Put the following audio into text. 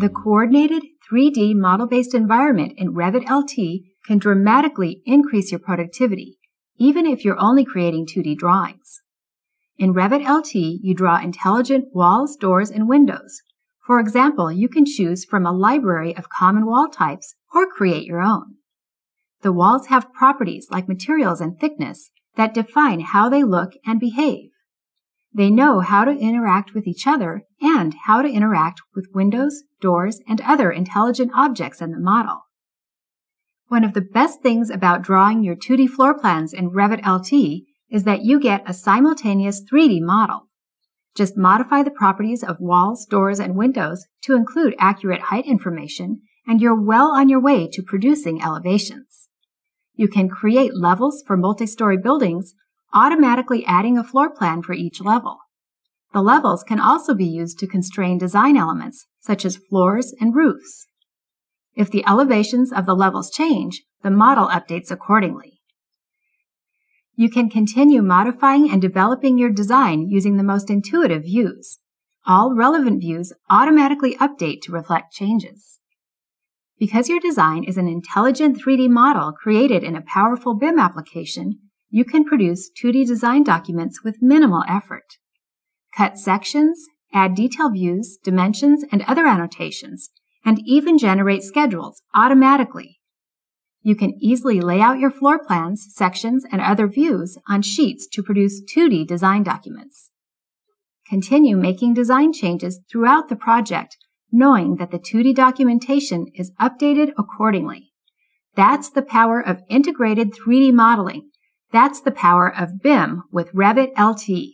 The coordinated 3D model-based environment in Revit LT can dramatically increase your productivity, even if you're only creating 2D drawings. In Revit LT, you draw intelligent walls, doors, and windows. For example, you can choose from a library of common wall types or create your own. The walls have properties like materials and thickness that define how they look and behave. They know how to interact with each other and how to interact with windows, doors, and other intelligent objects in the model. One of the best things about drawing your 2D floor plans in Revit LT is that you get a simultaneous 3D model. Just modify the properties of walls, doors, and windows to include accurate height information, and you're well on your way to producing elevations. You can create levels for multi-story buildings, automatically adding a floor plan for each level. The levels can also be used to constrain design elements, such as floors and roofs. If the elevations of the levels change, the model updates accordingly. You can continue modifying and developing your design using the most intuitive views. All relevant views automatically update to reflect changes. Because your design is an intelligent 3D model created in a powerful BIM application, you can produce 2D design documents with minimal effort. Cut sections, add detail views, dimensions, and other annotations, and even generate schedules automatically. You can easily lay out your floor plans, sections, and other views on sheets to produce 2D design documents. Continue making design changes throughout the project, knowing that the 2D documentation is updated accordingly. That's the power of integrated 3D modeling. That's the power of BIM with Revit LT.